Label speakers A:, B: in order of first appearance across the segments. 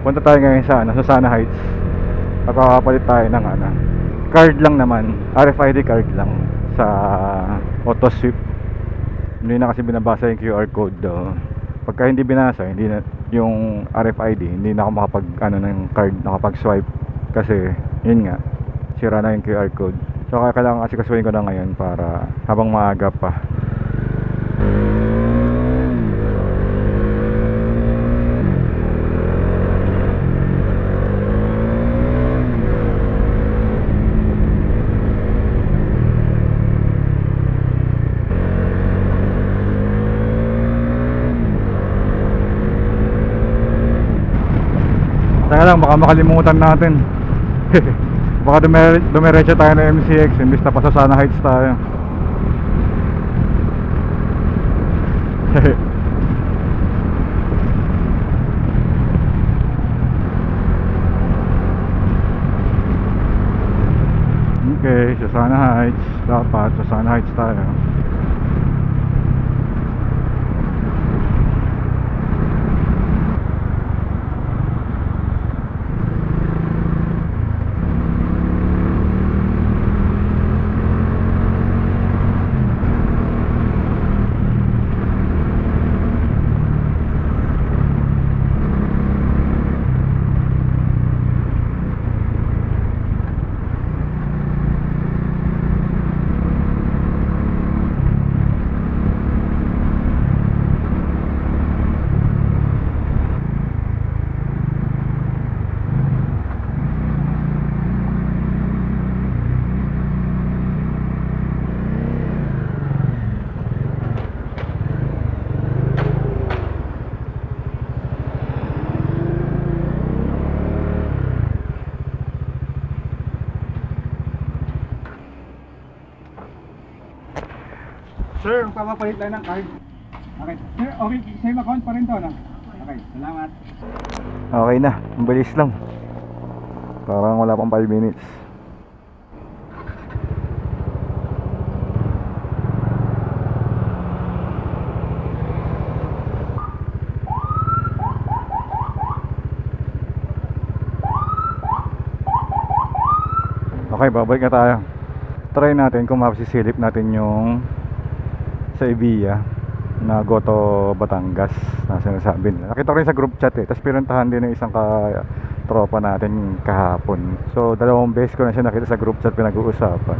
A: Punta tayo ngayon sa sa Sana Heights. Pagkakapalit tayo ng card lang naman, RFID card lang sa AutoSweep. Hindi na kasi binabasa yung QR code daw. Pagka hindi binasa, hindi na yung RFID, hindi na ako makapag ng card, nakapag swipe kasi yun nga, sira na yung QR code. So kailangan kasi kasuhin ko na ngayon para habang maaga pa. Teka lang, baka makalimutan natin. Baka dumiretso tayo ng MCX imbis na pa sa Sana Heights tayo. Okay, sa Sana Heights. Dapat sa Sana Heights tayo. Sir, papapalit tayo ng card. Okay. Sir, okay, same account pa rin to, no? Okay, salamat. Okay na, ang bilis lang. Parang wala pang 5 minutes. Okay, babalik na tayo. Try natin kung mapasisilip natin yung sa Ibiya na Goto Batangas na sinasabi nila. Nakita ko rin sa group chat tapos pinuntahan din ng isang tropa natin kahapon. So 2 beses ko na siya nakita sa group chat pinag-uusapan.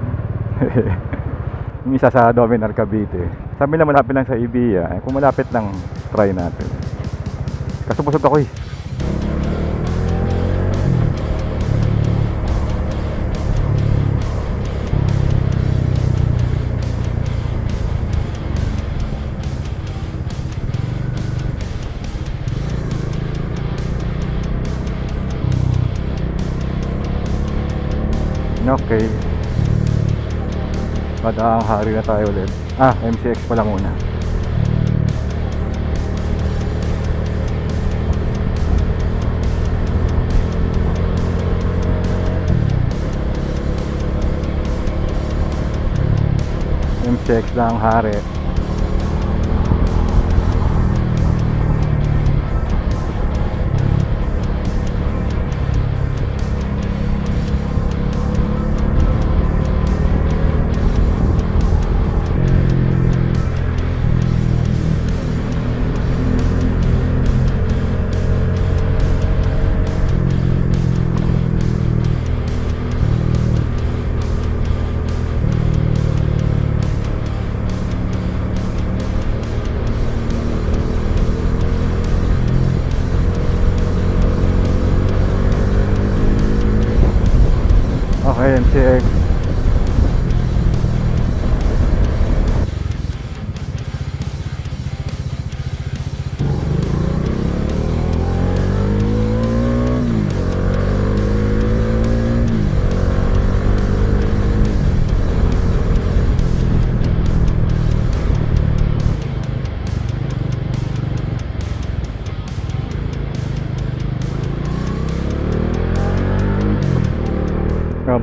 A: Yung isa sa Dominar Cavite. Sabi na malapit lang sa Ibiya. Kung malapit lang, try natin. Kaso busog ako eh. Okay. Madaang hari na tayo ulit. MCX pala muna. MCX lang hari. Okay, MCX.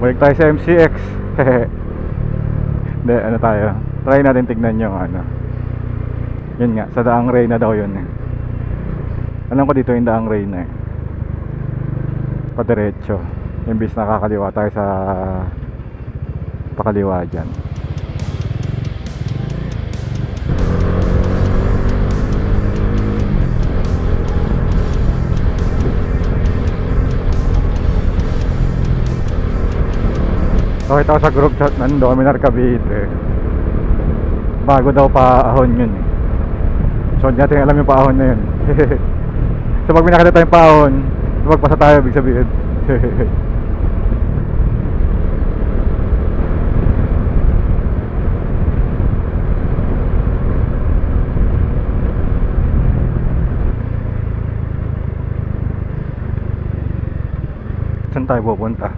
A: Balik tayo sa MCX. Hindi, tayo. Try natin tignan yung Yun nga, sa Daang Reyna daw yun eh. Alam ko dito yung Daang Reyna eh. padiretso, imbis nakakaliwa tayo sa pakaliwa dyan. Nakita ko sa group chat ng Dominar Cavite, bago daw paahon yun eh. So hindi natin alam yung paahon na yun. So pag minakita tayong paahon, magpasa tayo, ibig sabihin. Saan tayo pupunta?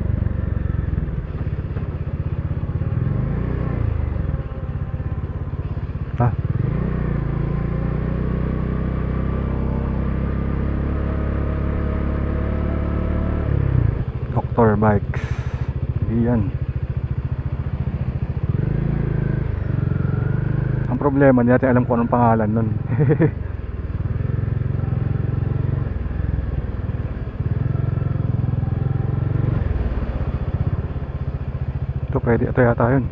A: Ha? Dr. Bikes. Iyan. Ang problema, hindi natin alam kung anong pangalan nun. Ito pwede, ito yata yun.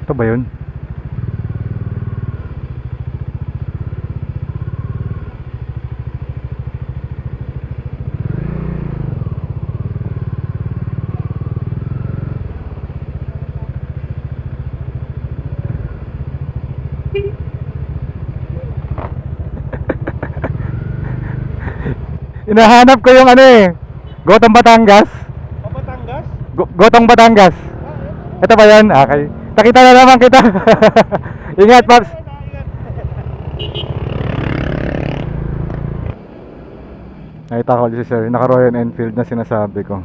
A: Ito ba yun? Hinahanap ko yung ano eh, Gotong Batangas.
B: Batangas?
A: Gotong Batangas. Ito ba yan? Okay. Nakita na naman kita. Ingat, Paps. Nakita ko si Sir, naka Royal Enfield na sinasabi ko.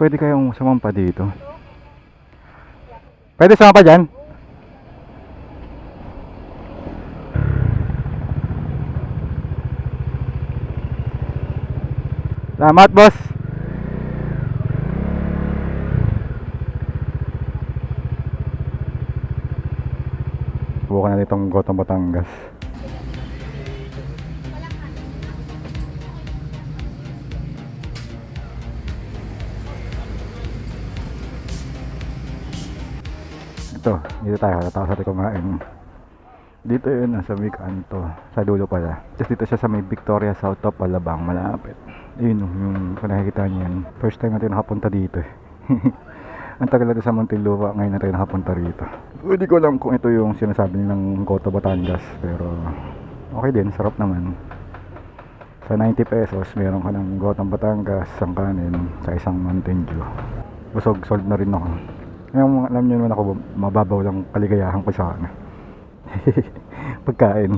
A: Pwede kayong sumampa dito? Pwede sumampa dyan? Salamat, boss. Subukan natin itong Gotong Batangas. Ito, dito tayo. Tatapos natin kumain. Dito yun, nasa may kanto. Sa dulo pala. Just dito siya sa may Victoria South of Alabang, malapit. Ayun, yung kung nakikita niyo yan. First time natin nakapunta dito eh. Ang tagal natin sa Muntinlupa, ngayon natin nakapunta rito. Hindi ko alam kung ito yung sinasabi nilang Gotong Batangas, pero okay din, sarap naman. Sa 90 pesos, meron ka ng Gotong Batangas, isang kanin, sa isang Mountain Dew. Busog, sold na rin ako. Ngayon, alam niyo naman ako, mababaw lang kaligayahan ko sa ano. Pagkain.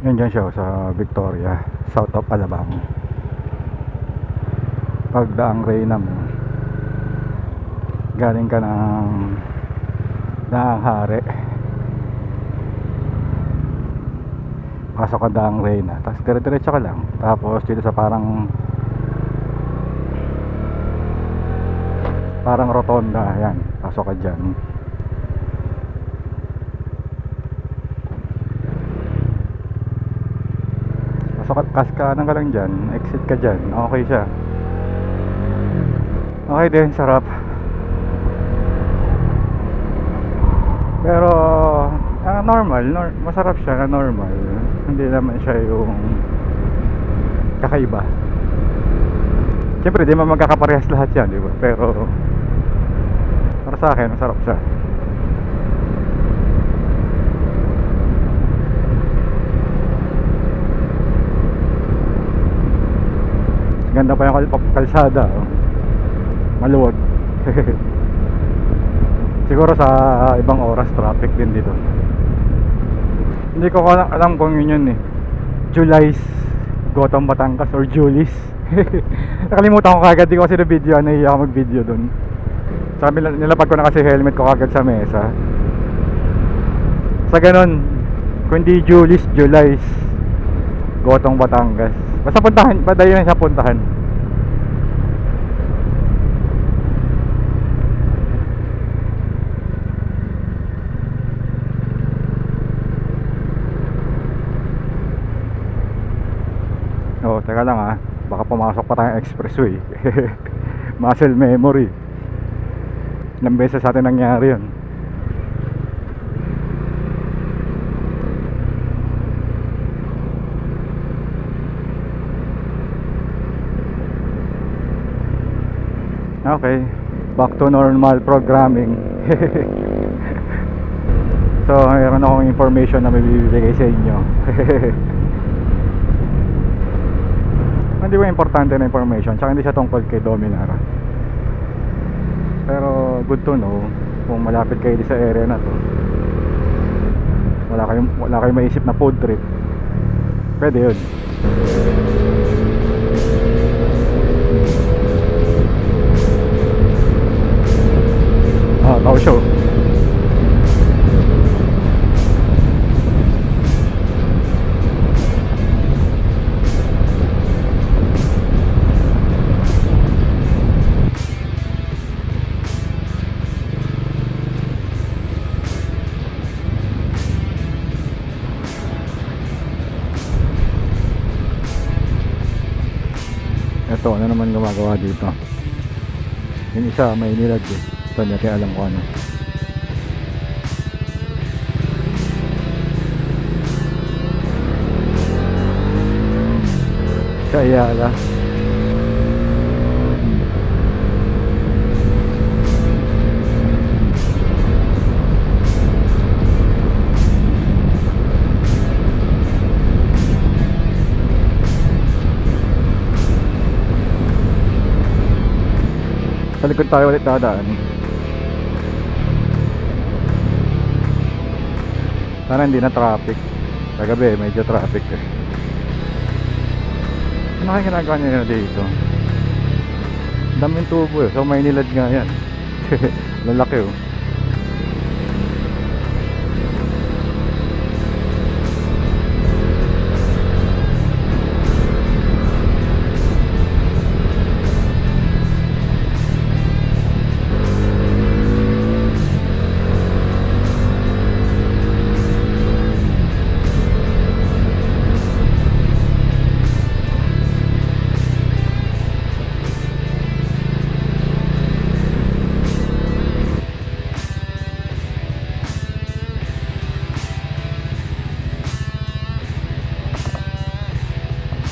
A: Yan dyan siya sa Victoria, South of Alabang. Pagdaang Reynam, galing ka ng Hari, pasok ka Daang Reyna, tapos dire-diretso ka lang, tapos dito sa parang rotonda, yan, pasok ka dyan. Pasok ka, kaskanan ka lang dyan, exit ka dyan, okay siya. Okay din, sarap. Pero normal, masarap siya na normal. Hindi naman siya yung kakaiba. Siyempre, di man magkakaparehas lahat yan, di ba? Pero para sa akin, masarap siya. Ganda pa yung kalsada, oh. Maluwag. Siguro sa ibang oras traffic din dito. Hindi ko alam kung yun eh. Gotong Batangas or Julis. Nakalimutan ko kagad, di ko kasi na video, nahiya ako mag video dun. Sabi nilapag ko na kasi helmet ko kagad sa mesa. Sa ganun, kung di Julis, Julies, Gotong Batangas. Basta puntahan, padayon na siya puntahan. Oh, teka lang ah. Baka pumasok pa tayong expressway. Muscle memory. Ilang beses sa atin nangyari yun. Okay, back to normal programming. So, mayroon akong information na may bibigay sa inyo. Hindi ba importante na information, tsaka hindi siya tungkol kay Dominar. Pero good to know, kung malapit kayo sa area na to, wala kayong maisip na food trip, pwede yun. Tao show. Ito, ano naman gumagawa dito? Yung isa may nilag eh. Ito, hindi natin alam ko ano. Sa Ayala. Sa likod tayo ulit dadaan. Sana hindi na traffic. Kagabi medyo traffic eh. Ano kaya ginagawa nila dito? Daming tubo eh. So may nilad nga yan. Lalaki oh.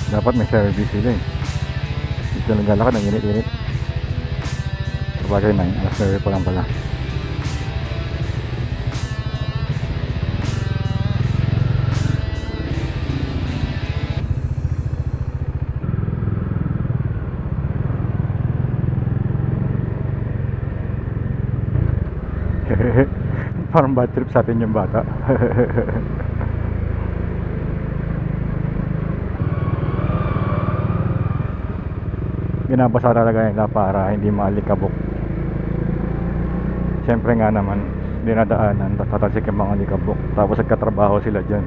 A: Dapat may service sila eh. Dito naglalakad ng init-init. Sabagay na yun, alas 9 pa lang pala. Parang bad trip sa atin yung bata. Binabasa talaga nila para hindi maalikabok. Siyempre nga naman, dinadaanan, tatalsik yung mga alikabok. Tapos nagkatrabaho sila dyan.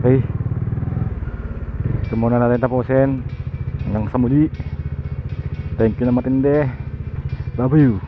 A: Okay, ito muna natin tapusin. Hanggang sa muli. Thank you na matindi. Love you.